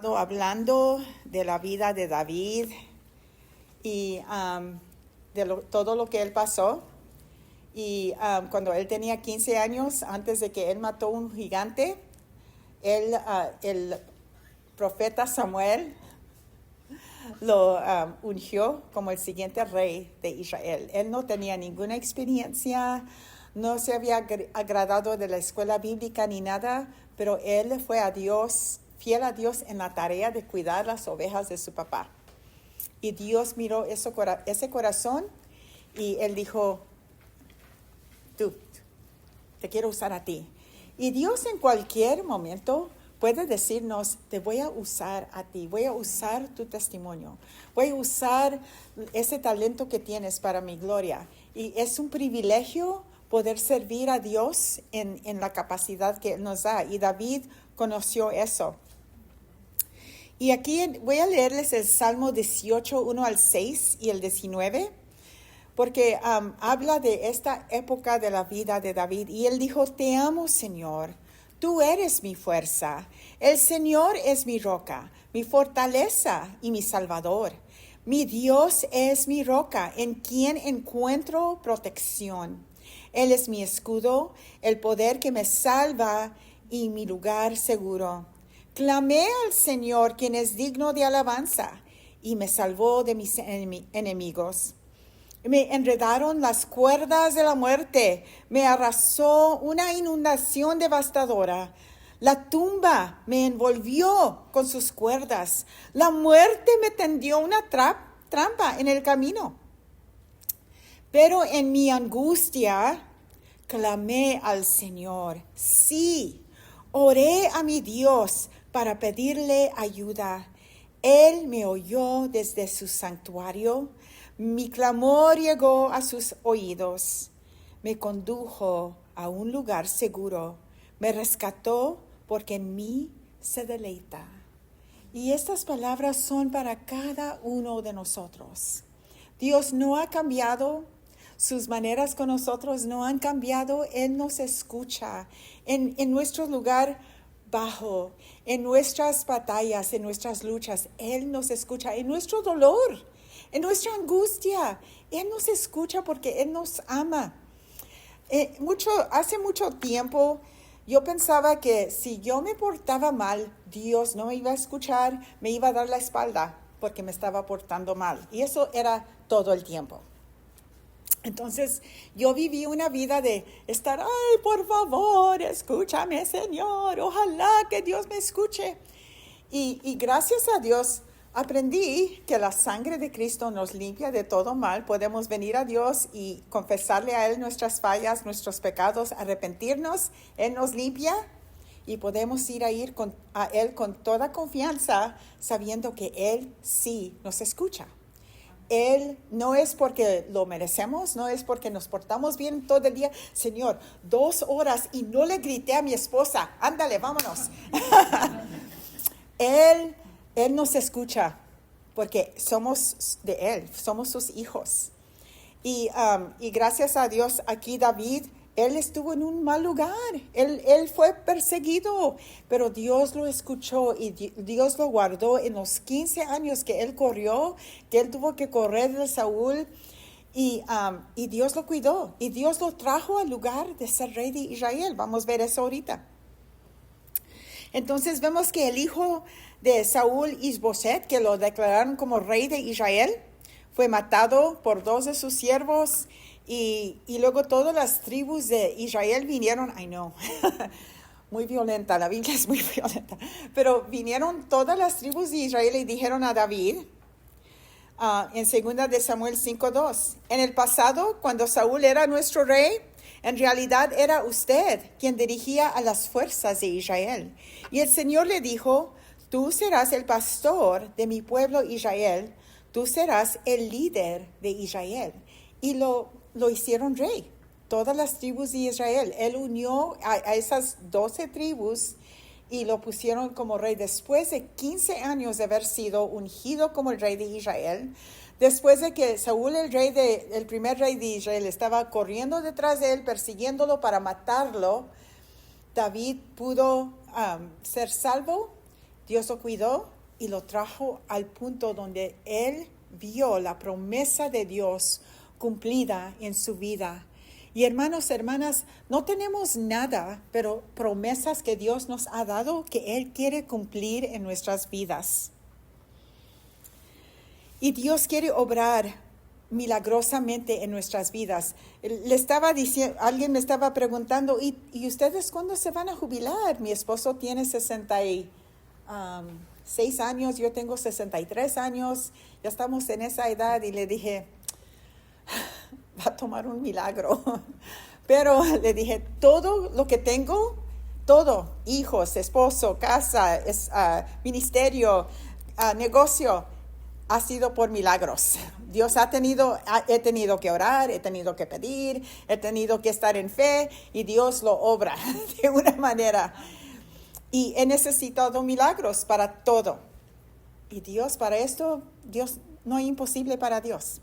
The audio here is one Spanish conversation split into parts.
Hablando de la vida de David y todo lo que él pasó. Y cuando él tenía 15 años, antes de que él mató a un gigante, el profeta Samuel lo ungió como el siguiente rey de Israel. Él no tenía ninguna experiencia, no se había agradado de la escuela bíblica ni nada, pero él fue fiel a Dios en la tarea de cuidar las ovejas de su papá. Y Dios miró ese corazón y él dijo, tú, te quiero usar a ti. Y Dios en cualquier momento puede decirnos, te voy a usar a ti, voy a usar tu testimonio, voy a usar ese talento que tienes para mi gloria. Y es un privilegio poder servir a Dios en la capacidad que Él nos da. Y David conoció eso. Y aquí voy a leerles el Salmo 18, 1 al 6 y el 19, porque habla de esta época de la vida de David. Y él dijo, te amo, Señor, tú eres mi fuerza. El Señor es mi roca, mi fortaleza y mi salvador. Mi Dios es mi roca, en quien encuentro protección. Él es mi escudo, el poder que me salva y mi lugar seguro. Clamé al Señor, quien es digno de alabanza, y me salvó de mis enemigos. Me enredaron las cuerdas de la muerte, me arrasó una inundación devastadora. La tumba me envolvió con sus cuerdas. La muerte me tendió una trampa en el camino. Pero en mi angustia clamé al Señor. Sí, oré a mi Dios para pedirle ayuda. Él me oyó desde su santuario. Mi clamor llegó a sus oídos. Me condujo a un lugar seguro. Me rescató porque en mí se deleita. Y estas palabras son para cada uno de nosotros. Dios no ha cambiado. Sus maneras con nosotros no han cambiado. Él nos escucha en nuestro lugar bajo, en nuestras batallas, en nuestras luchas. Él nos escucha en nuestro dolor, en nuestra angustia. Él nos escucha porque Él nos ama. Hace mucho tiempo yo pensaba que si yo me portaba mal, Dios no me iba a escuchar, me iba a dar la espalda porque me estaba portando mal. Y eso era todo el tiempo. Entonces yo viví una vida de estar, ay, por favor, escúchame, Señor, ojalá que Dios me escuche. Y gracias a Dios aprendí que la sangre de Cristo nos limpia de todo mal. Podemos venir a Dios y confesarle a Él nuestras fallas, nuestros pecados, arrepentirnos. Él nos limpia y podemos ir a Él con toda confianza, sabiendo que Él sí nos escucha. Él no es porque lo merecemos, no es porque nos portamos bien todo el día. Señor, 2 horas y no le grité a mi esposa, ándale, vámonos. Él nos escucha porque somos de Él, somos sus hijos. Y gracias a Dios, aquí David, él estuvo en un mal lugar. Él fue perseguido, pero Dios lo escuchó y Dios lo guardó en los 15 años que él corrió, que él tuvo que correr de Saúl. Y Dios lo cuidó y Dios lo trajo al lugar de ser rey de Israel. Vamos a ver eso ahorita. Entonces vemos que el hijo de Saúl, Isboset, que lo declararon como rey de Israel, fue matado por 2 de sus siervos. Y luego todas las tribus de Israel vinieron, muy violenta, la Biblia es muy violenta, pero vinieron todas las tribus de Israel y dijeron a David, en 2 de Samuel 5:2, en el pasado, cuando Saúl era nuestro rey, en realidad era usted quien dirigía a las fuerzas de Israel. Y el Señor le dijo, tú serás el pastor de mi pueblo Israel, tú serás el líder de Israel. Y lo hicieron rey, todas las tribus de Israel. Él unió a esas 12 tribus y lo pusieron como rey después de 15 años de haber sido ungido como el rey de Israel. Después de que Saúl, el primer rey de Israel, estaba corriendo detrás de él, persiguiéndolo para matarlo, David pudo ser salvo. Dios lo cuidó y lo trajo al punto donde él vio la promesa de Dios cumplida en su vida. Y hermanos, hermanas, no tenemos nada, pero promesas que Dios nos ha dado que Él quiere cumplir en nuestras vidas. Y Dios quiere obrar milagrosamente en nuestras vidas. Le estaba diciendo, alguien me estaba preguntando, ¿y ustedes cuándo se van a jubilar? Mi esposo tiene 66 años, yo tengo 63 años, ya estamos en esa edad, y le dije, va a tomar un milagro. Pero le dije, todo lo que tengo, todo, hijos, esposo, casa, ministerio, negocio, ha sido por milagros. Dios he tenido que orar, he tenido que pedir, he tenido que estar en fe, y Dios lo obra de una manera. Y he necesitado milagros para todo. Y Dios, para esto, Dios, no hay imposible para Dios.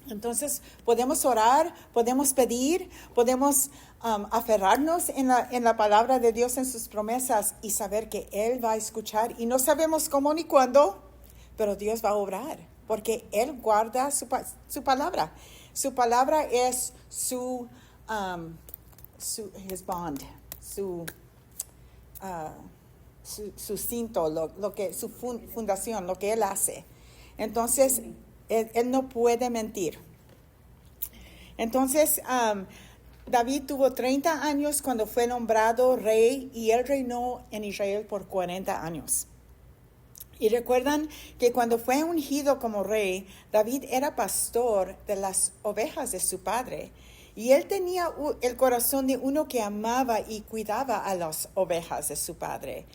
Entonces podemos orar, podemos pedir, podemos aferrarnos en la palabra de Dios, en sus promesas, y saber que Él va a escuchar. Y no sabemos cómo ni cuándo, pero Dios va a obrar, porque Él guarda su palabra. Su palabra es his bond, su cinto, su fundación, lo que Él hace. Entonces, Él no puede mentir. Entonces, David tuvo 30 años cuando fue nombrado rey, y él reinó en Israel por 40 años. Y recuerdan que cuando fue ungido como rey, David era pastor de las ovejas de su padre. Y él tenía el corazón de uno que amaba y cuidaba a las ovejas de su padre.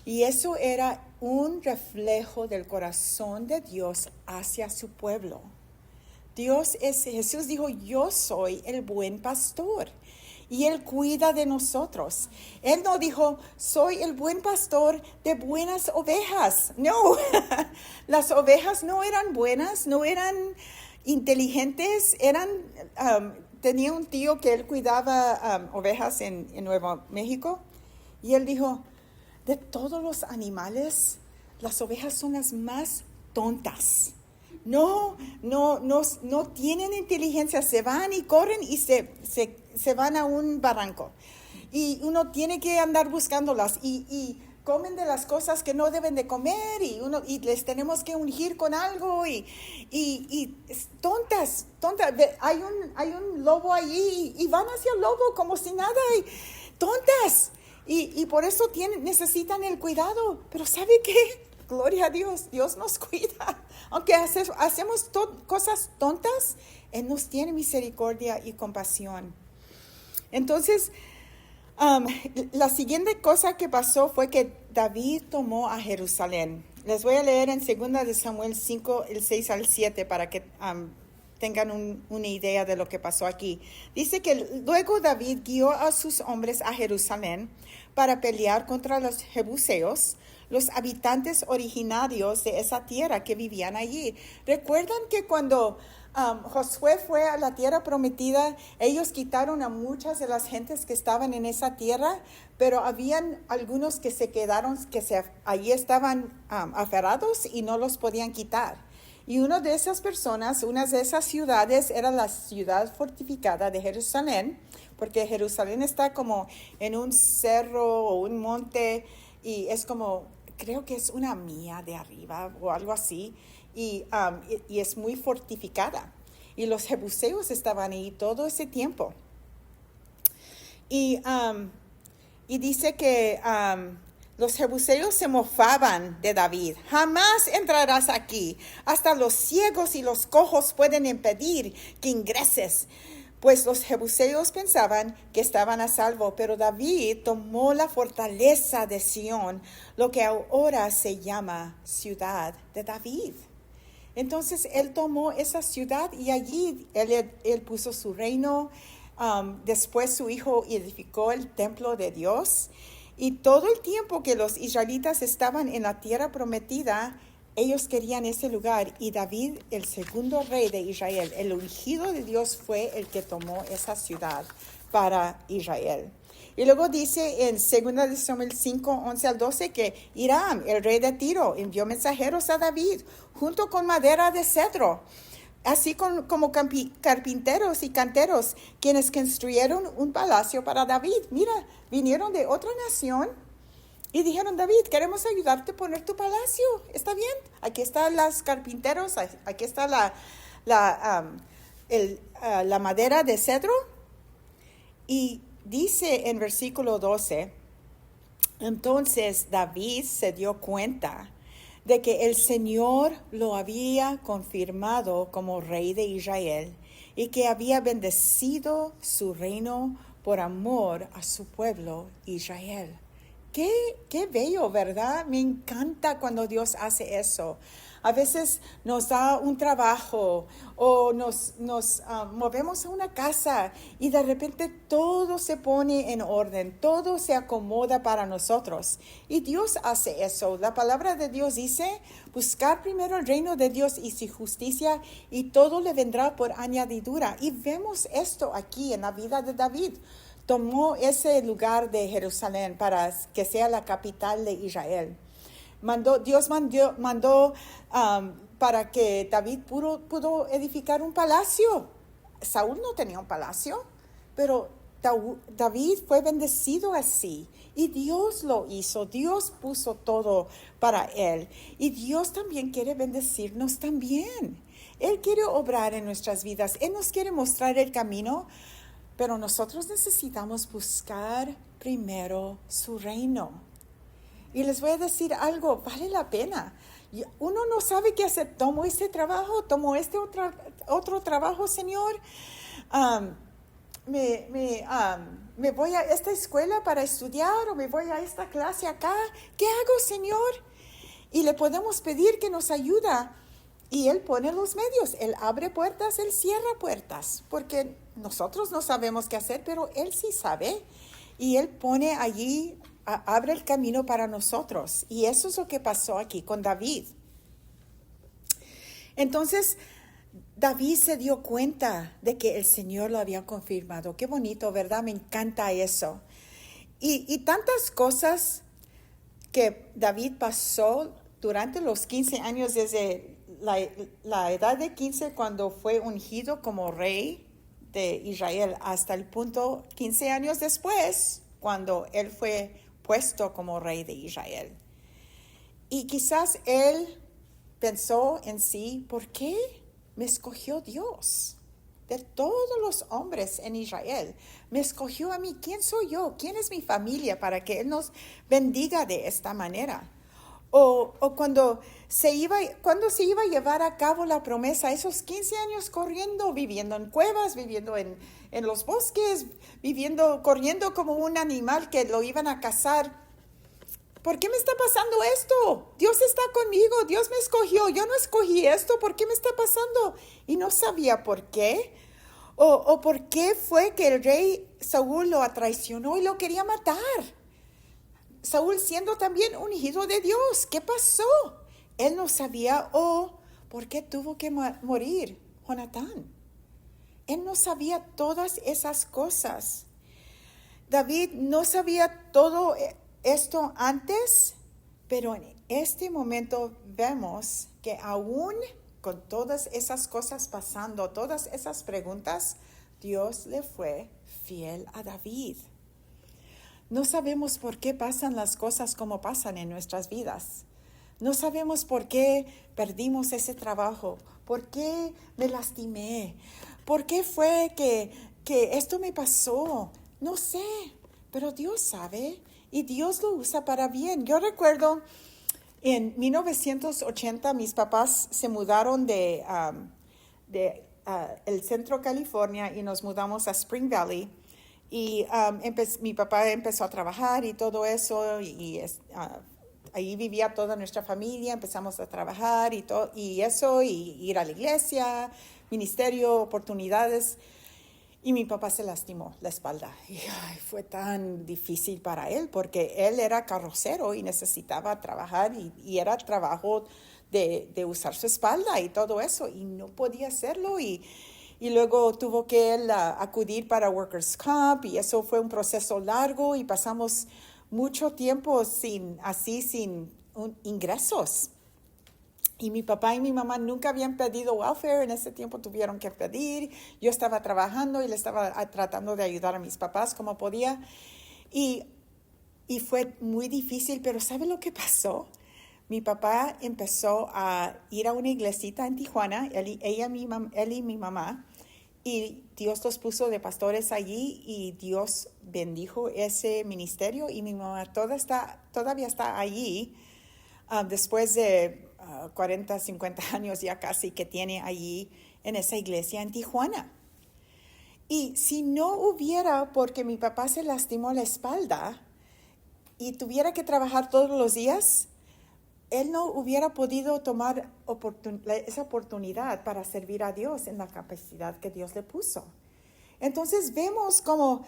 Y eso era un reflejo del corazón de Dios hacia su pueblo. Jesús dijo, yo soy el buen pastor, y Él cuida de nosotros. Él no dijo, soy el buen pastor de buenas ovejas. No, las ovejas no eran buenas, no eran inteligentes, tenía un tío que él cuidaba ovejas en Nuevo México, y él dijo, de todos los animales, las ovejas son las más tontas. No tienen inteligencia, se van y corren y se van a un barranco. Y uno tiene que andar buscándolas, y comen de las cosas que no deben de comer, y les tenemos que ungir con algo, y tontas. Hay un lobo allí, y van hacia el lobo como si nada, y tontas. Y por eso necesitan el cuidado. Pero ¿sabe qué? Gloria a Dios, Dios nos cuida. Aunque hacemos cosas tontas, Él nos tiene misericordia y compasión. Entonces, la siguiente cosa que pasó fue que David tomó a Jerusalén. Les voy a leer en 2 de Samuel 5, el 6 al 7, para que tengan una idea de lo que pasó aquí. Dice que luego David guió a sus hombres a Jerusalén para pelear contra los jebuseos, los habitantes originarios de esa tierra que vivían allí. ¿Recuerdan que cuando Josué fue a la tierra prometida, ellos quitaron a muchas de las gentes que estaban en esa tierra, pero habían algunos que se quedaron, allí estaban aferrados y no los podían quitar? Y una de esas ciudades era la ciudad fortificada de Jerusalén, porque Jerusalén está como en un cerro o un monte, y es como, creo que es una milla de arriba o algo así, y es muy fortificada. Y los jebuseos estaban ahí todo ese tiempo. Y dice que los jebuseos se mofaban de David. Jamás entrarás aquí. Hasta los ciegos y los cojos pueden impedir que ingreses. Pues los jebuseos pensaban que estaban a salvo, pero David tomó la fortaleza de Sión, lo que ahora se llama Ciudad de David. Entonces él tomó esa ciudad, y allí él puso su reino. Después su hijo edificó el templo de Dios. Y todo el tiempo que los israelitas estaban en la tierra prometida, ellos querían ese lugar. Y David, el segundo rey de Israel, el ungido de Dios, fue el que tomó esa ciudad para Israel. Y luego dice en 2 de Samuel 5, 11 al 12 que Hiram, el rey de Tiro, envió mensajeros a David junto con madera de cedro, así como carpinteros y canteros, quienes construyeron un palacio para David. Mira, vinieron de otra nación y dijeron: David, queremos ayudarte a poner tu palacio. ¿Está bien? Aquí están los carpinteros, aquí está la madera de cedro. Y dice en versículo 12, entonces David se dio cuenta de que el Señor lo había confirmado como rey de Israel y que había bendecido su reino por amor a su pueblo Israel. Qué bello, ¿verdad? Me encanta cuando Dios hace eso. A veces nos da un trabajo o nos movemos a una casa y de repente todo se pone en orden, todo se acomoda para nosotros. Y Dios hace eso. La palabra de Dios dice: buscar primero el reino de Dios y su justicia, y todo le vendrá por añadidura. Y vemos esto aquí en la vida de David. Tomó ese lugar de Jerusalén para que sea la capital de Israel. Dios mandó para que David pudo edificar un palacio. Saúl no tenía un palacio, pero David fue bendecido así. Y Dios lo hizo, Dios puso todo para él. Y Dios también quiere bendecirnos también. Él quiere obrar en nuestras vidas, Él nos quiere mostrar el camino. Pero nosotros necesitamos buscar primero su reino. Y les voy a decir algo, vale la pena. Uno no sabe qué hacer. Tomo este trabajo, tomo este otro trabajo, Señor. Me voy a esta escuela para estudiar, o me voy a esta clase acá. ¿Qué hago, Señor? Y le podemos pedir que nos ayude. Y Él pone los medios, Él abre puertas, Él cierra puertas, porque nosotros no sabemos qué hacer, pero Él sí sabe. Y Él pone allí, abre el camino para nosotros. Y eso es lo que pasó aquí con David. Entonces, David se dio cuenta de que el Señor lo había confirmado. Qué bonito, ¿verdad? Me encanta eso. Y tantas cosas que David pasó durante los 15 años, desde la edad de 15, cuando fue ungido como rey de Israel, hasta el punto 15 años después, cuando él fue puesto como rey de Israel. Y quizás él pensó en sí: ¿por qué me escogió Dios? De todos los hombres en Israel, me escogió a mí. ¿Quién soy yo? ¿Quién es mi familia para que Él nos bendiga de esta manera? O cuando se iba a llevar a cabo la promesa, esos 15 años corriendo, viviendo en cuevas, viviendo en los bosques, corriendo como un animal que lo iban a cazar. ¿Por qué me está pasando esto? Dios está conmigo, Dios me escogió, yo no escogí esto, ¿por qué me está pasando? Y no sabía por qué. O por qué fue que el rey Saúl lo traicionó y lo quería matar. Saúl siendo también ungido de Dios, ¿qué pasó? Él no sabía. ¿Por qué tuvo que morir Jonatán? Él no sabía todas esas cosas. David no sabía todo esto antes, pero en este momento vemos que aún con todas esas cosas pasando, todas esas preguntas, Dios le fue fiel a David. No sabemos por qué pasan las cosas como pasan en nuestras vidas. No sabemos por qué perdimos ese trabajo, por qué me lastimé, por qué fue que esto me pasó. No sé, pero Dios sabe y Dios lo usa para bien. Yo recuerdo en 1980 mis papás se mudaron de el centro de California y nos mudamos a Spring Valley. Y mi papá empezó a trabajar y todo eso, y ahí vivía toda nuestra familia. Empezamos a trabajar y ir a la iglesia, ministerio, oportunidades. Y mi papá se lastimó la espalda. Y fue tan difícil para él, porque él era carrocero y necesitaba trabajar, y era trabajo de usar su espalda y todo eso, y no podía hacerlo. Y y luego tuvo que él acudir para Workers' Comp y eso fue un proceso largo y pasamos mucho tiempo sin ingresos. Y mi papá y mi mamá nunca habían pedido welfare, en ese tiempo tuvieron que pedir. Yo estaba trabajando y le estaba tratando de ayudar a mis papás como podía. Y fue muy difícil, pero ¿sabe lo que pasó? Mi papá empezó a ir a una iglesita en Tijuana, él y mi mamá, y Dios los puso de pastores allí y Dios bendijo ese ministerio y mi mamá todavía está allí después de 40, 50 años ya casi que tiene allí en esa iglesia en Tijuana. Y si no hubiera, porque mi papá se lastimó la espalda y tuviera que trabajar todos los días, él no hubiera podido tomar esa oportunidad para servir a Dios en la capacidad que Dios le puso. Entonces vemos como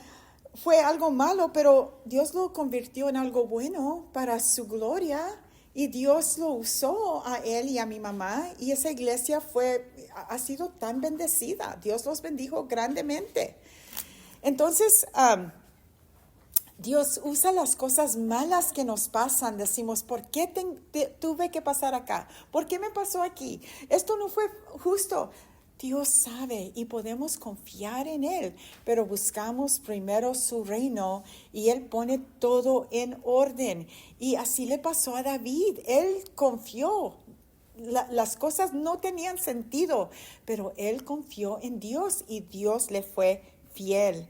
fue algo malo, pero Dios lo convirtió en algo bueno para su gloria y Dios lo usó a él y a mi mamá y esa iglesia ha sido tan bendecida. Dios los bendijo grandemente. Entonces, Dios usa las cosas malas que nos pasan. Decimos, ¿por qué tuve que pasar acá? ¿Por qué me pasó aquí? Esto no fue justo. Dios sabe y podemos confiar en Él, pero buscamos primero su reino y Él pone todo en orden. Y así le pasó a David. Él confió. Las cosas no tenían sentido, pero él confió en Dios y Dios le fue fiel.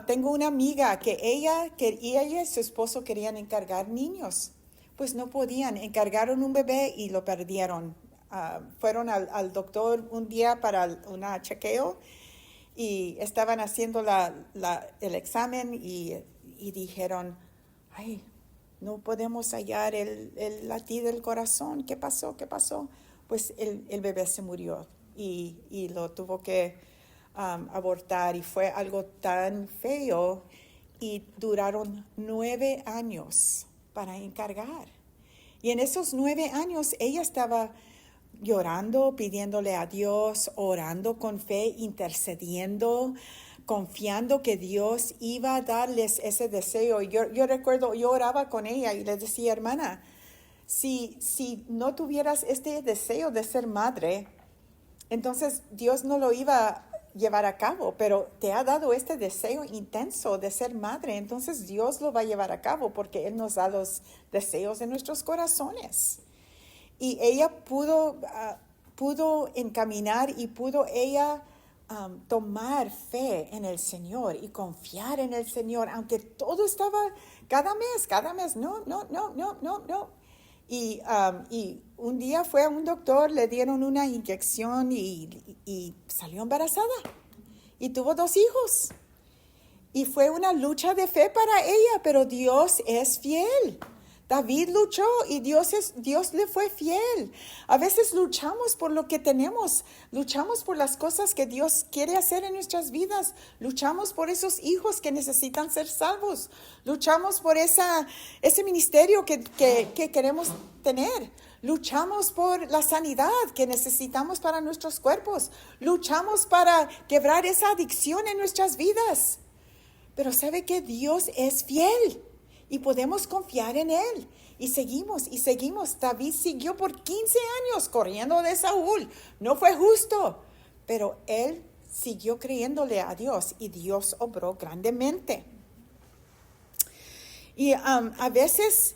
Tengo una amiga que ella y su esposo querían encargar niños. Pues no podían, encargaron un bebé y lo perdieron. Fueron al doctor un día para un chequeo y estaban haciendo el examen y dijeron, ay, no podemos hallar el latido del corazón. ¿Qué pasó? Pues el bebé se murió y lo tuvo que abortar y fue algo tan feo y duraron 9 años para encargar. Y en esos 9 años ella estaba llorando, pidiéndole a Dios, orando con fe, intercediendo, confiando que Dios iba a darles ese deseo. Yo recuerdo, yo oraba con ella y le decía, hermana, si no tuvieras este deseo de ser madre, entonces Dios no lo iba a llevar a cabo, pero te ha dado este deseo intenso de ser madre, entonces Dios lo va a llevar a cabo porque Él nos da los deseos de nuestros corazones. Y ella pudo encaminar y pudo ella tomar fe en el Señor y confiar en el Señor, aunque todo estaba cada mes, no. Y un día fue a un doctor, le dieron una inyección y salió embarazada. Y tuvo 2 hijos. Y fue una lucha de fe para ella, pero Dios es fiel. David luchó y Dios le fue fiel. A veces luchamos por lo que tenemos, luchamos por las cosas que Dios quiere hacer en nuestras vidas, luchamos por esos hijos que necesitan ser salvos, luchamos por ese ministerio que queremos tener, luchamos por la sanidad que necesitamos para nuestros cuerpos, luchamos para quebrar esa adicción en nuestras vidas. Pero ¿sabe que Dios es fiel? Y podemos confiar en Él. Y seguimos. David siguió por 15 años corriendo de Saúl. No fue justo. Pero él siguió creyéndole a Dios. Y Dios obró grandemente. Y a veces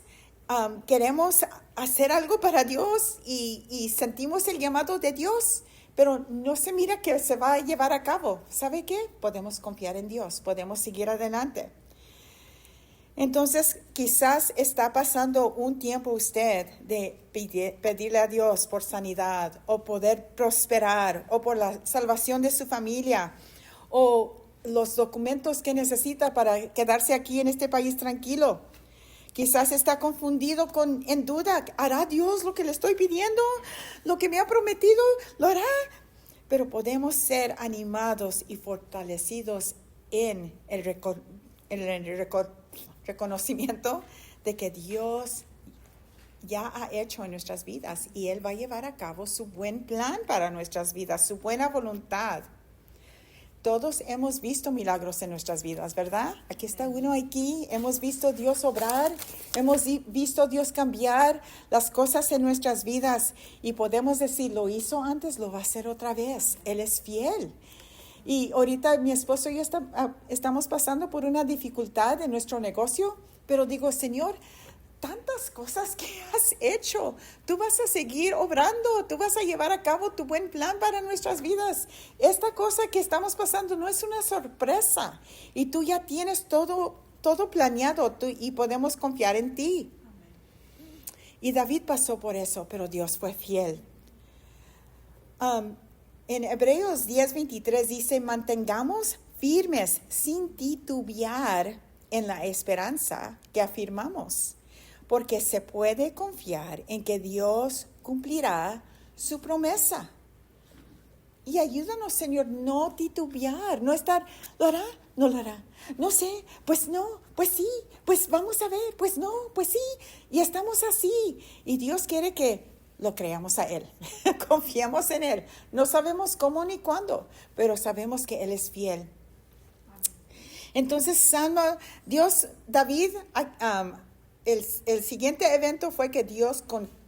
queremos hacer algo para Dios. Y sentimos el llamado de Dios. Pero no se mira que se va a llevar a cabo. ¿Sabe qué? Podemos confiar en Dios. Podemos seguir adelante. Entonces, quizás está pasando un tiempo usted de pedirle a Dios por sanidad o poder prosperar o por la salvación de su familia o los documentos que necesita para quedarse aquí en este país tranquilo. Quizás está confundido en duda. ¿Hará Dios lo que le estoy pidiendo? ¿Lo que me ha prometido lo hará? Pero podemos ser animados y fortalecidos en el reconocimiento de que Dios ya ha hecho en nuestras vidas y Él va a llevar a cabo su buen plan para nuestras vidas, su buena voluntad. Todos hemos visto milagros en nuestras vidas, ¿verdad? Aquí está uno aquí, hemos visto Dios obrar, hemos visto Dios cambiar las cosas en nuestras vidas y podemos decir, lo hizo antes, lo va a hacer otra vez. Él es fiel. Y ahorita mi esposo y yo estamos pasando por una dificultad en nuestro negocio, pero digo, Señor, tantas cosas que has hecho, tú vas a seguir obrando, tú vas a llevar a cabo tu buen plan para nuestras vidas. Esta cosa que estamos pasando no es una sorpresa y tú ya tienes todo planeado y podemos confiar en ti. Y David pasó por eso, pero Dios fue fiel. En Hebreos 10:23 dice, mantengamos firmes sin titubear en la esperanza que afirmamos, porque se puede confiar en que Dios cumplirá su promesa. Y ayúdanos, Señor, no titubear, no estar, ¿lo hará? No lo hará. No sé, pues no, pues sí, pues vamos a ver, pues no, pues sí. Y estamos así. Y Dios quiere que lo creamos a Él, confiamos en Él. No sabemos cómo ni cuándo, pero sabemos que Él es fiel. Entonces, David, el siguiente evento fue que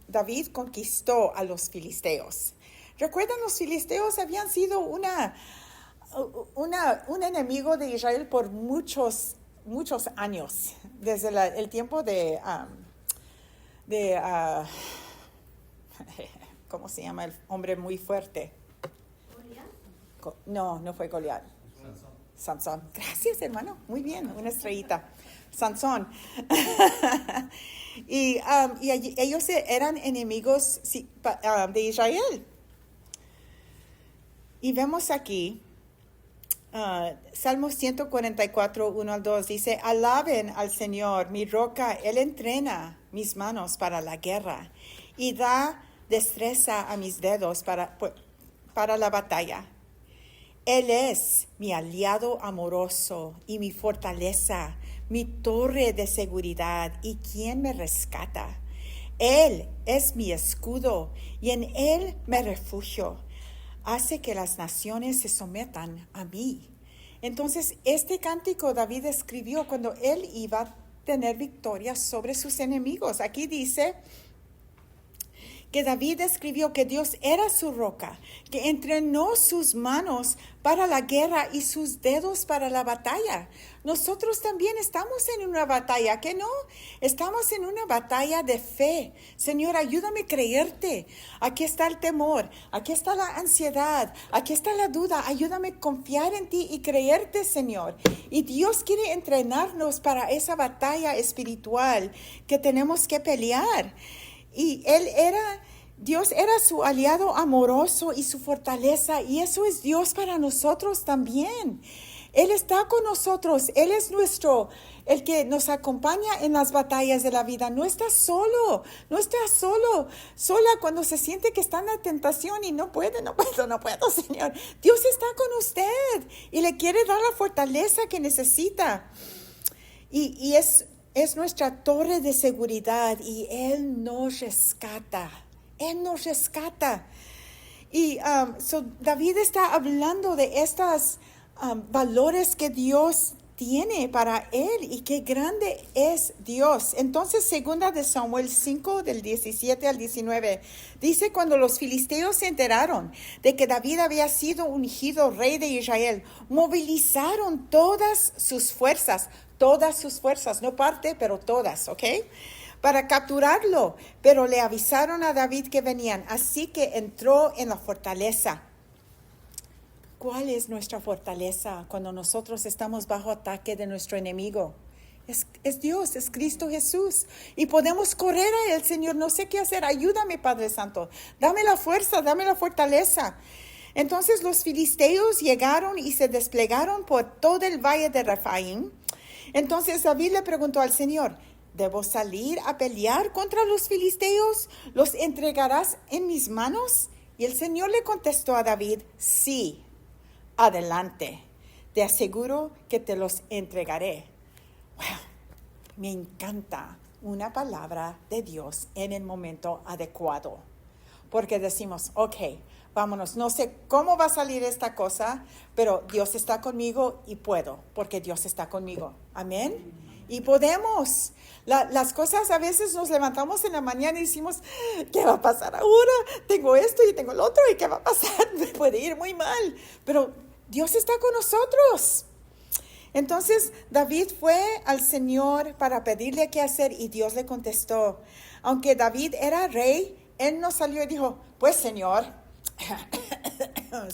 David conquistó a los filisteos. ¿Recuerdan? Los filisteos habían sido un enemigo de Israel por muchos años, desde el tiempo de ¿cómo se llama el hombre muy fuerte? No fue Goliat. Sansón. Gracias, hermano. Muy bien, una estrellita. Sansón. y ellos eran enemigos de Israel. Y vemos aquí, Salmos 144, 1 al 2, dice, alaben al Señor, mi roca, Él entrena mis manos para la guerra y da destreza a mis dedos para la batalla. Él es mi aliado amoroso y mi fortaleza, mi torre de seguridad y quien me rescata. Él es mi escudo y en Él me refugio. Hace que las naciones se sometan a mí. Entonces, este cántico David escribió cuando él iba a tener victoria sobre sus enemigos. Aquí dice que David escribió que Dios era su roca, que entrenó sus manos para la guerra y sus dedos para la batalla. Nosotros también estamos en una batalla, ¿que no? Estamos en una batalla de fe. Señor, ayúdame a creerte. Aquí está el temor, aquí está la ansiedad, aquí está la duda. Ayúdame a confiar en ti y creerte, Señor. Y Dios quiere entrenarnos para esa batalla espiritual que tenemos que pelear. Y Dios era su aliado amoroso y su fortaleza, y eso es Dios para nosotros también. Él está con nosotros, Él es el que nos acompaña en las batallas de la vida. No está solo, sola cuando se siente que está en la tentación y no puedo, Señor. Dios está con usted y le quiere dar la fortaleza que necesita. Y es nuestra torre de seguridad y Él nos rescata. Y David está hablando de estos valores que Dios tiene para él y qué grande es Dios. Entonces, segunda de Samuel 5, del 17 al 19, dice, cuando los filisteos se enteraron de que David había sido ungido rey de Israel, movilizaron todas sus fuerzas, no parte, pero todas, ¿ok? Para capturarlo, pero le avisaron a David que venían, así que entró en la fortaleza. ¿Cuál es nuestra fortaleza cuando nosotros estamos bajo ataque de nuestro enemigo? Es Dios, es Cristo Jesús. Y podemos correr a Él, Señor, no sé qué hacer, ayúdame, Padre Santo. Dame la fuerza, dame la fortaleza. Entonces los filisteos llegaron y se desplegaron por todo el valle de Refaim. Entonces David le preguntó al Señor, ¿debo salir a pelear contra los filisteos? ¿Los entregarás en mis manos? Y el Señor le contestó a David, sí, adelante, te aseguro que te los entregaré. Wow, me encanta una palabra de Dios en el momento adecuado. Porque decimos, ok, vámonos, no sé cómo va a salir esta cosa, pero Dios está conmigo y puedo, porque Dios está conmigo. Amén. Y podemos. Las cosas, a veces nos levantamos en la mañana y decimos, ¿qué va a pasar ahora? Tengo esto y tengo lo otro, ¿y qué va a pasar? Me puede ir muy mal. Pero Dios está con nosotros. Entonces David fue al Señor para pedirle qué hacer y Dios le contestó. Aunque David era rey, él no salió y dijo, pues Señor,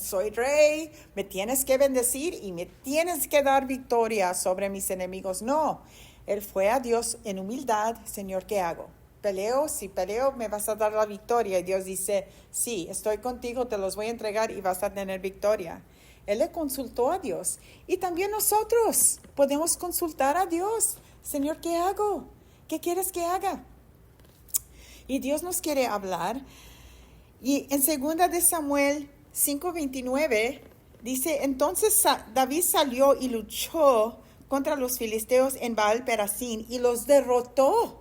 soy rey, me tienes que bendecir y me tienes que dar victoria sobre mis enemigos. No, él fue a Dios en humildad. Señor, ¿qué hago? ¿Peleo? Si peleo, me vas a dar la victoria. Y Dios dice, sí, estoy contigo, te los voy a entregar y vas a tener victoria. Él le consultó a Dios. Y también nosotros podemos consultar a Dios. Señor, ¿qué hago? ¿Qué quieres que haga? Y Dios nos quiere hablar. Y en 2 de Samuel 5:29 dice, entonces David salió y luchó contra los filisteos en Baal-Perasín y los derrotó.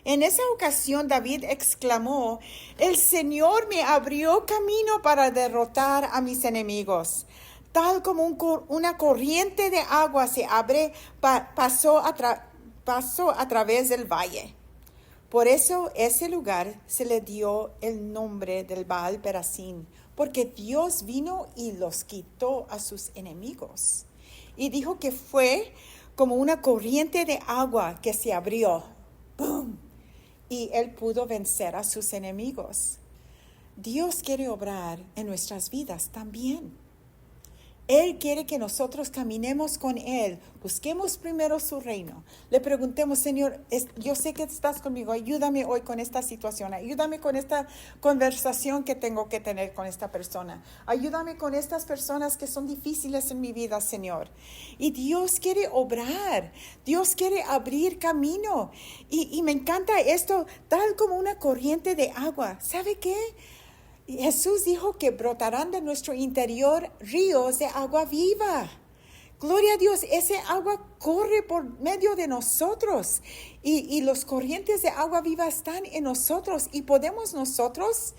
En esa ocasión David exclamó, el Señor me abrió camino para derrotar a mis enemigos. Tal como una corriente de agua se abre, pasó a través del valle. Por eso ese lugar se le dio el nombre del Baal-Perasín, porque Dios vino y los quitó a sus enemigos. Y dijo que fue como una corriente de agua que se abrió. ¡Bum! Y él pudo vencer a sus enemigos. Dios quiere obrar en nuestras vidas también. Él quiere que nosotros caminemos con Él, busquemos primero su reino. Le preguntemos, Señor, yo sé que estás conmigo, ayúdame hoy con esta situación, ayúdame con esta conversación que tengo que tener con esta persona, ayúdame con estas personas que son difíciles en mi vida, Señor. Y Dios quiere obrar, Dios quiere abrir camino. Y me encanta esto, tal como una corriente de agua. ¿Sabe qué? Jesús dijo que brotarán de nuestro interior ríos de agua viva. Gloria a Dios, ese agua corre por medio de nosotros y los corrientes de agua viva están en nosotros y podemos nosotros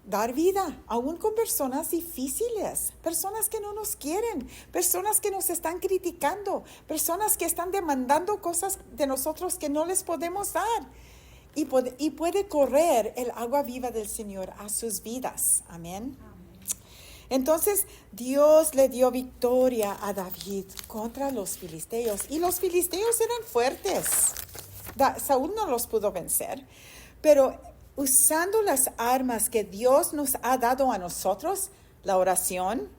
dar vida, aún con personas difíciles, personas que no nos quieren, personas que nos están criticando, personas que están demandando cosas de nosotros que no les podemos dar. Y puede correr el agua viva del Señor a sus vidas. Amén. Entonces Dios le dio victoria a David contra los filisteos. Y los filisteos eran fuertes. Saúl no los pudo vencer. Pero usando las armas que Dios nos ha dado a nosotros, la oración,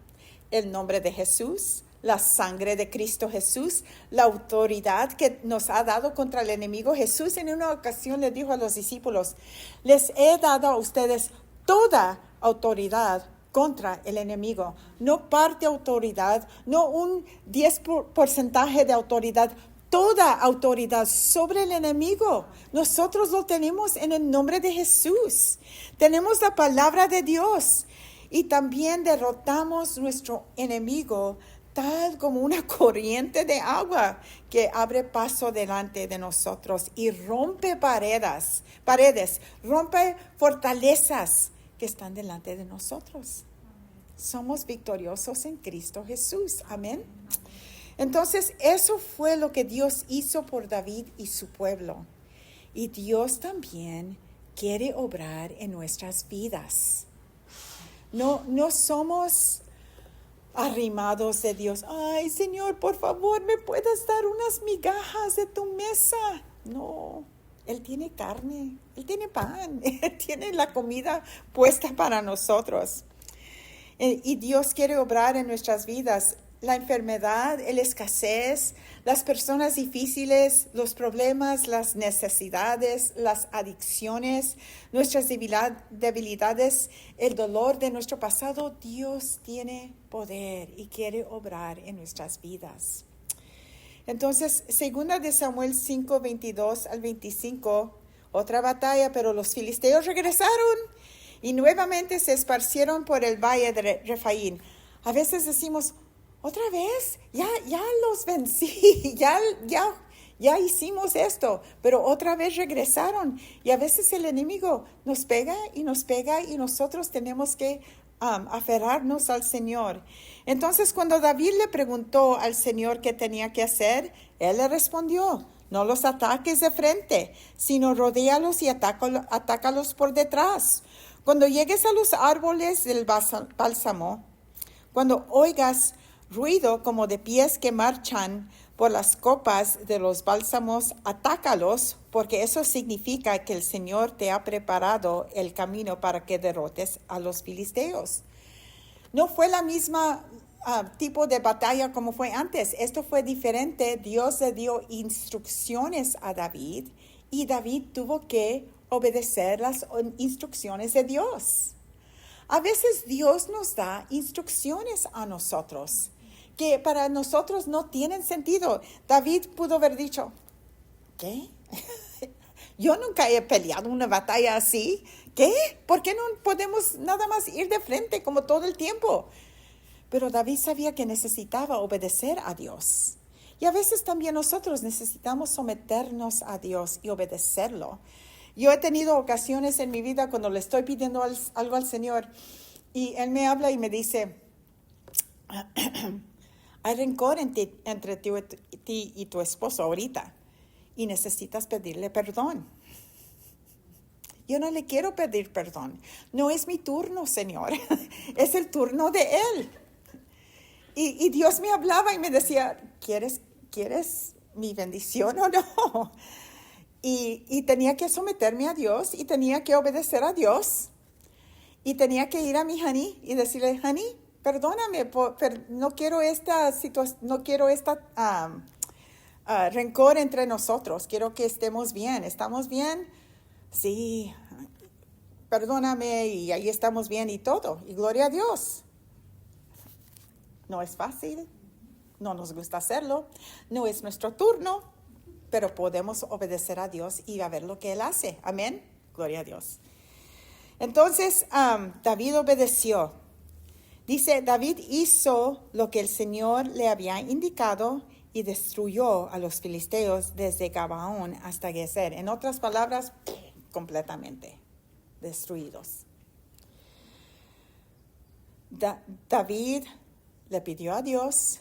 el nombre de Jesús, la sangre de Cristo Jesús, la autoridad que nos ha dado contra el enemigo. Jesús en una ocasión le dijo a los discípulos, les he dado a ustedes toda autoridad contra el enemigo. No parte autoridad, no un 10% de autoridad, toda autoridad sobre el enemigo. Nosotros lo tenemos en el nombre de Jesús. Tenemos la palabra de Dios y también derrotamos nuestro enemigo tal como una corriente de agua que abre paso delante de nosotros y rompe paredes, rompe fortalezas que están delante de nosotros. Somos victoriosos en Cristo Jesús. Amén. Entonces, eso fue lo que Dios hizo por David y su pueblo. Y Dios también quiere obrar en nuestras vidas. No somos arrimados de Dios. Ay, Señor, por favor, ¿me puedes dar unas migajas de tu mesa? No, Él tiene carne, Él tiene pan, Él tiene la comida puesta para nosotros. Y Dios quiere obrar en nuestras vidas. La enfermedad, la escasez, las personas difíciles, los problemas, las necesidades, las adicciones, nuestras debilidades, el dolor de nuestro pasado, Dios tiene poder y quiere obrar en nuestras vidas. Entonces, 2 de Samuel 5:22-25, otra batalla, pero los filisteos regresaron y nuevamente se esparcieron por el valle de Refaín. A veces decimos, ¿otra vez? Ya los vencí, ya ya hicimos esto, pero otra vez regresaron. Y a veces el enemigo nos pega y nosotros tenemos que aferrarnos al Señor. Entonces, cuando David le preguntó al Señor qué tenía que hacer, él le respondió: no los ataques de frente, sino rodéalos y atácalos por detrás. Cuando llegues a los árboles del bálsamo, cuando oigas ruido como de pies que marchan por las copas de los bálsamos, atácalos, porque eso significa que el Señor te ha preparado el camino para que derrotes a los filisteos. No fue la misma tipo de batalla como fue antes. Esto fue diferente. Dios le dio instrucciones a David y David tuvo que obedecer las instrucciones de Dios. A veces Dios nos da instrucciones a nosotros que para nosotros no tienen sentido. David pudo haber dicho: ¿qué? Yo nunca he peleado una batalla así. ¿Qué? ¿Por qué no podemos nada más ir de frente como todo el tiempo? Pero David sabía que necesitaba obedecer a Dios. Y a veces también nosotros necesitamos someternos a Dios y obedecerlo. Yo he tenido ocasiones en mi vida cuando le estoy pidiendo algo al Señor y Él me habla y me dice: hay rencor entre ti y tu esposo ahorita y necesitas pedirle perdón. Yo no le quiero pedir perdón. No es mi turno, Señor. Es el turno de Él. Y Dios me hablaba y me decía: ¿Quieres mi bendición o no? Y tenía que someterme a Dios y tenía que obedecer a Dios. Y tenía que ir a mi honey y decirle: honey, perdóname, no quiero esta situación, no quiero rencor entre nosotros. Quiero que estemos bien. ¿Estamos bien? Sí, perdóname, y ahí estamos bien y todo. Y gloria a Dios. No es fácil, no nos gusta hacerlo, no es nuestro turno, pero podemos obedecer a Dios y a ver lo que Él hace. Amén, gloria a Dios. Entonces, David obedeció. Dice, David hizo lo que el Señor le había indicado y destruyó a los filisteos desde Gabaón hasta Gezer. En otras palabras, completamente destruidos. David le pidió a Dios,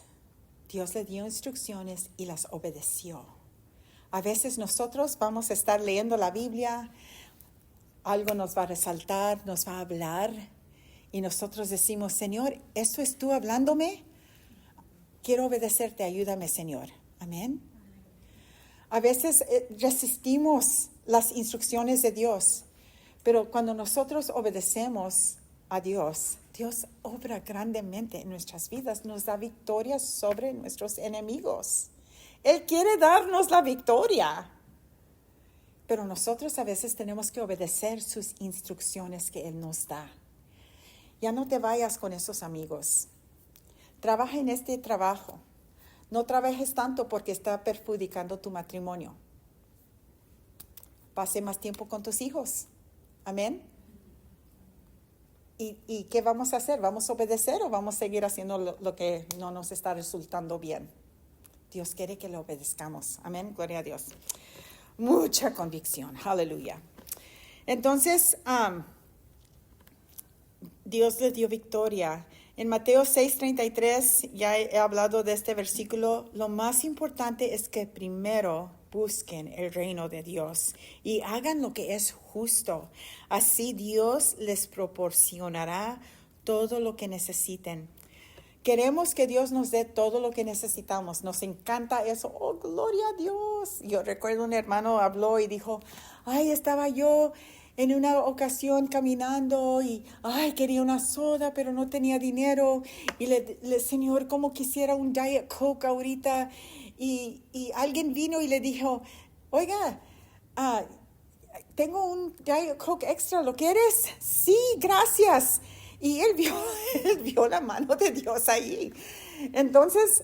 Dios le dio instrucciones y las obedeció. A veces nosotros vamos a estar leyendo la Biblia, algo nos va a resaltar, nos va a hablar, y nosotros decimos: Señor, ¿esto es tú hablándome? Quiero obedecerte, ayúdame, Señor. Amén. A veces resistimos las instrucciones de Dios, pero cuando nosotros obedecemos a Dios, Dios obra grandemente en nuestras vidas, nos da victoria sobre nuestros enemigos. Él quiere darnos la victoria, pero nosotros a veces tenemos que obedecer sus instrucciones que Él nos da. Ya no te vayas con esos amigos. Trabaja en este trabajo. No trabajes tanto porque está perjudicando tu matrimonio. Pase más tiempo con tus hijos. Amén. ¿Y qué vamos a hacer? ¿Vamos a obedecer o vamos a seguir haciendo lo que no nos está resultando bien? Dios quiere que le obedezcamos. Amén. Gloria a Dios. Mucha convicción. Aleluya. Entonces, Dios le dio victoria. En Mateo 6:33, ya he hablado de este versículo, lo más importante es que primero busquen el reino de Dios y hagan lo que es justo. Así Dios les proporcionará todo lo que necesiten. Queremos que Dios nos dé todo lo que necesitamos. Nos encanta eso. Oh, gloria a Dios. Yo recuerdo un hermano habló y dijo: ay, estaba yo en una ocasión caminando y quería una soda, pero no tenía dinero. Y Señor, como quisiera un Diet Coke ahorita. Y alguien vino y le dijo: oiga, tengo un Diet Coke extra, ¿lo quieres? Sí, gracias. Y él vio la mano de Dios ahí. Entonces,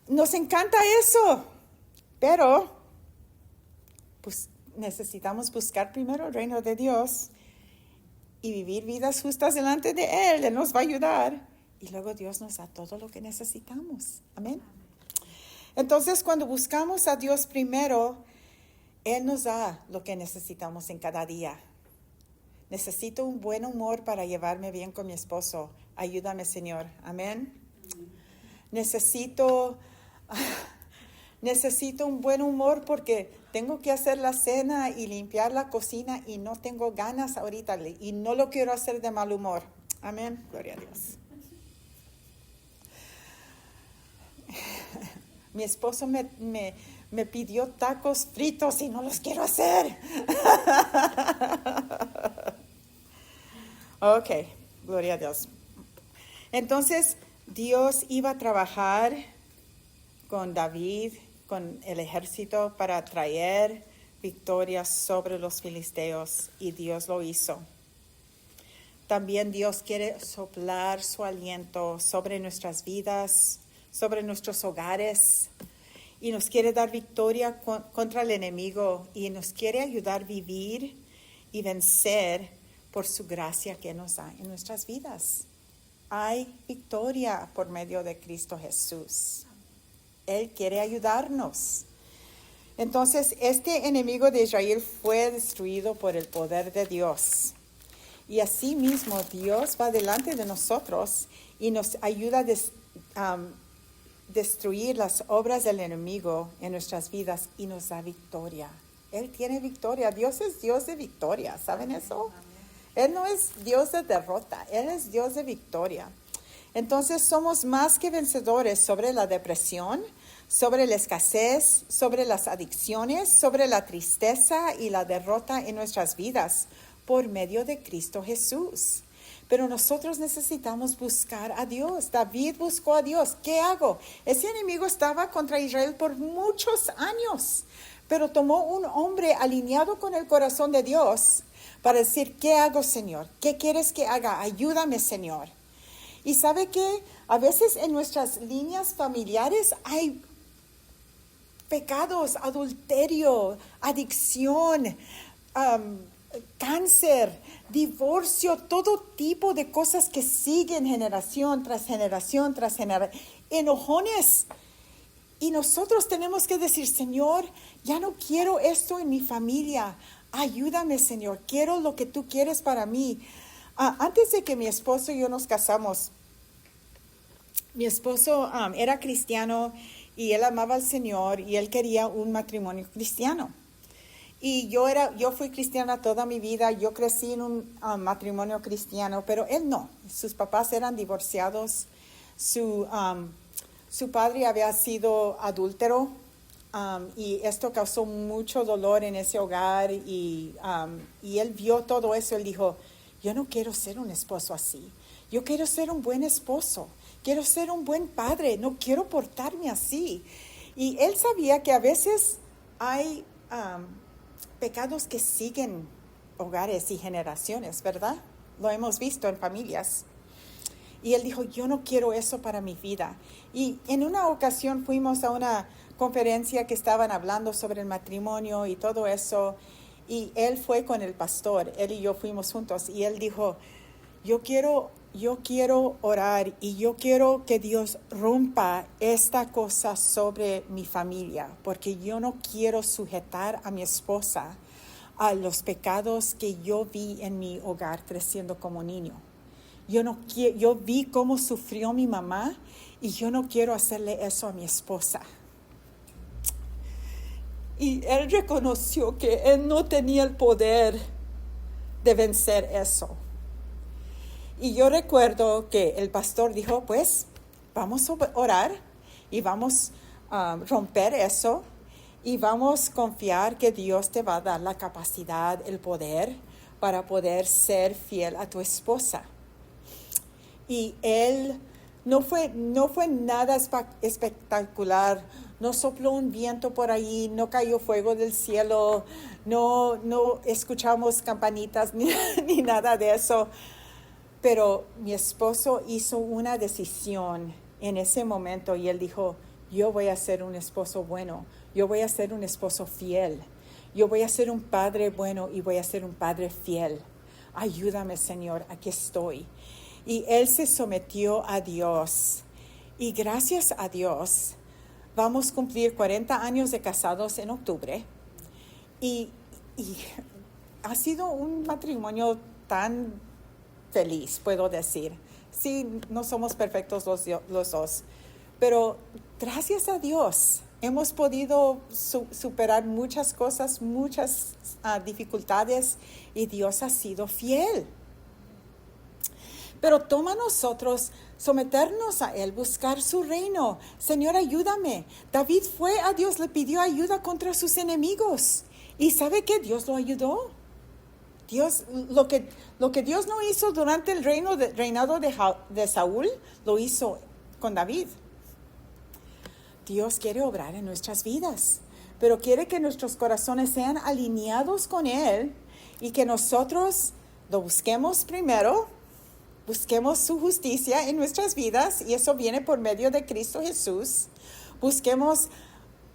nos encanta eso. Pero, pues, necesitamos buscar primero el reino de Dios y vivir vidas justas delante de Él. Él nos va a ayudar. Y luego Dios nos da todo lo que necesitamos. Amén. Entonces, cuando buscamos a Dios primero, Él nos da lo que necesitamos en cada día. Necesito un buen humor para llevarme bien con mi esposo. Ayúdame, Señor. Amén. Necesito un buen humor porque tengo que hacer la cena y limpiar la cocina y no tengo ganas ahorita y no lo quiero hacer de mal humor. Amén. Gloria a Dios. Mi esposo me pidió tacos fritos y no los quiero hacer. Ok, gloria a Dios. Entonces, Dios iba a trabajar con David, con el ejército, para traer victorias sobre los filisteos, y Dios lo hizo. También Dios quiere soplar su aliento sobre nuestras vidas, sobre nuestros hogares, y nos quiere dar victoria contra el enemigo, y nos quiere ayudar a vivir y vencer por su gracia que nos da en nuestras vidas. Hay victoria por medio de Cristo Jesús. Él quiere ayudarnos. Entonces, este enemigo de Israel fue destruido por el poder de Dios. Y asimismo, Dios va delante de nosotros y nos ayuda a destruir las obras del enemigo en nuestras vidas y nos da victoria. Él tiene victoria. Dios es Dios de victoria. ¿Saben eso? Él no es Dios de derrota. Él es Dios de victoria. Entonces somos más que vencedores sobre la depresión, sobre la escasez, sobre las adicciones, sobre la tristeza y la derrota en nuestras vidas por medio de Cristo Jesús. Pero nosotros necesitamos buscar a Dios. David buscó a Dios. ¿Qué hago? Ese enemigo estaba contra Israel por muchos años, pero tomó un hombre alineado con el corazón de Dios para decir, ¿qué hago, Señor? ¿Qué quieres que haga? Ayúdame, Señor. Y ¿sabe qué? A veces en nuestras líneas familiares hay pecados, adulterio, adicción, cáncer, divorcio, todo tipo de cosas que siguen generación tras generación tras generación, enojones. Y nosotros tenemos que decir, Señor, ya no quiero esto en mi familia. Ayúdame, Señor, quiero lo que tú quieres para mí. Antes de que mi esposo y yo nos casamos, mi esposo era cristiano y él amaba al Señor y él quería un matrimonio cristiano. Y yo fui cristiana toda mi vida, yo crecí en un matrimonio cristiano, pero él no. Sus papás eran divorciados, su padre había sido adúltero, y esto causó mucho dolor en ese hogar, y él vio todo eso. Él dijo, yo no quiero ser un esposo así, yo quiero ser un buen esposo, quiero ser un buen padre, no quiero portarme así. Y él sabía que a veces hay pecados que siguen hogares y generaciones, ¿verdad? Lo hemos visto en familias. Y él dijo, yo no quiero eso para mi vida. Y en una ocasión fuimos a una conferencia que estaban hablando sobre el matrimonio y todo eso. Y él fue con el pastor, él y yo fuimos juntos. Y él dijo, yo quiero orar y yo quiero que Dios rompa esta cosa sobre mi familia, porque yo no quiero sujetar a mi esposa a los pecados que yo vi en mi hogar creciendo como niño. Yo vi cómo sufrió mi mamá y yo no quiero hacerle eso a mi esposa. Y él reconoció que él no tenía el poder de vencer eso. Y yo recuerdo que el pastor dijo, pues vamos a orar y vamos a romper eso y vamos a confiar que Dios te va a dar la capacidad, el poder para poder ser fiel a tu esposa. Y él no fue nada espectacular, no sopló un viento por ahí, no cayó fuego del cielo, no escuchamos campanitas ni nada de eso. Pero mi esposo hizo una decisión en ese momento y él dijo, yo voy a ser un esposo bueno, yo voy a ser un esposo fiel, yo voy a ser un padre bueno y voy a ser un padre fiel. Ayúdame, Señor, aquí estoy. Y él se sometió a Dios. Y gracias a Dios, vamos a cumplir 40 años de casados en octubre y ha sido un matrimonio tan feliz, puedo decir. Sí, no somos perfectos los dos, pero gracias a Dios hemos podido superar muchas cosas, muchas dificultades, y Dios ha sido fiel. Pero toma a nosotros someternos a Él, buscar su reino. Señor, ayúdame. David fue a Dios, le pidió ayuda contra sus enemigos. ¿Y sabe qué? Dios lo ayudó. Dios, lo que Dios no hizo durante el reinado de Saúl, lo hizo con David. Dios quiere obrar en nuestras vidas, pero quiere que nuestros corazones sean alineados con Él y que nosotros lo busquemos primero, busquemos su justicia en nuestras vidas, y eso viene por medio de Cristo Jesús. Busquemos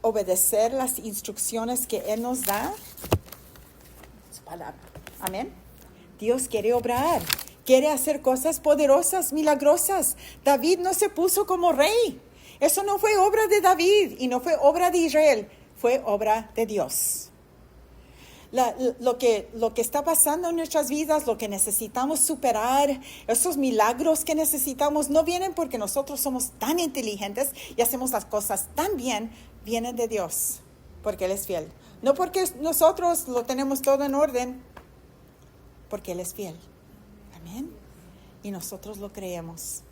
obedecer las instrucciones que Él nos da. Su palabra. Amén. Dios quiere obrar, quiere hacer cosas poderosas, milagrosas. David no se puso como rey. Eso no fue obra de David y no fue obra de Israel, fue obra de Dios. Lo que está pasando en nuestras vidas, lo que necesitamos superar, esos milagros que necesitamos, no vienen porque nosotros somos tan inteligentes y hacemos las cosas tan bien, vienen de Dios, porque Él es fiel. No porque nosotros lo tenemos todo en orden, porque Él es fiel. Amén. Y nosotros lo creemos.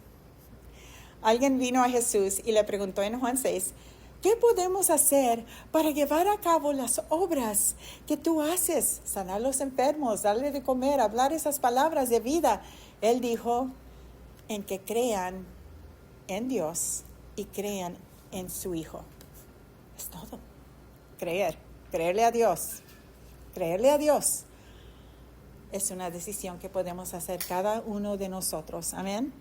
Alguien vino a Jesús y le preguntó en Juan 6, ¿qué podemos hacer para llevar a cabo las obras que tú haces? Sanar a los enfermos, darle de comer, hablar esas palabras de vida. Él dijo, en que crean en Dios y crean en su Hijo. Es todo. Creerle a Dios. Creerle a Dios. Es una decisión que podemos hacer cada uno de nosotros. Amén.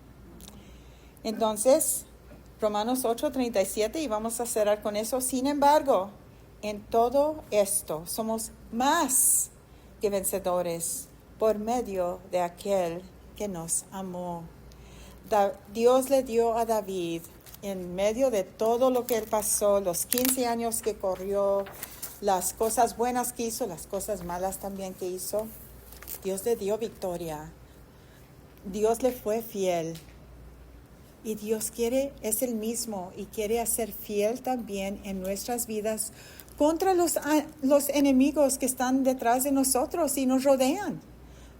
Entonces, Romanos 8:37, y vamos a cerrar con eso. Sin embargo, en todo esto somos más que vencedores por medio de aquel que nos amó. Dios le dio a David, en medio de todo lo que él pasó, los 15 años que corrió, las cosas buenas que hizo, las cosas malas también que hizo, Dios le dio victoria. Dios le fue fiel. Y Dios es el mismo y quiere hacer fiel también en nuestras vidas contra los enemigos que están detrás de nosotros y nos rodean.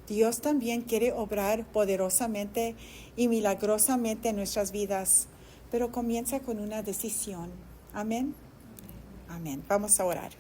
Dios también quiere obrar poderosamente y milagrosamente en nuestras vidas, pero comienza con una decisión. Amén. Amén. Vamos a orar.